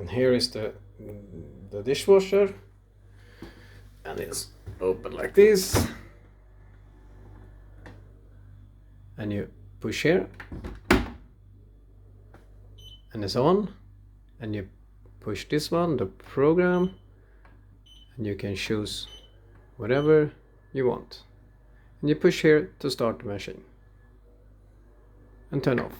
And here is the dishwasher, and it's open like this, and you push here and it's on, and you push this one, the program, and you can choose whatever you want, and you push here to start the machine and turn off.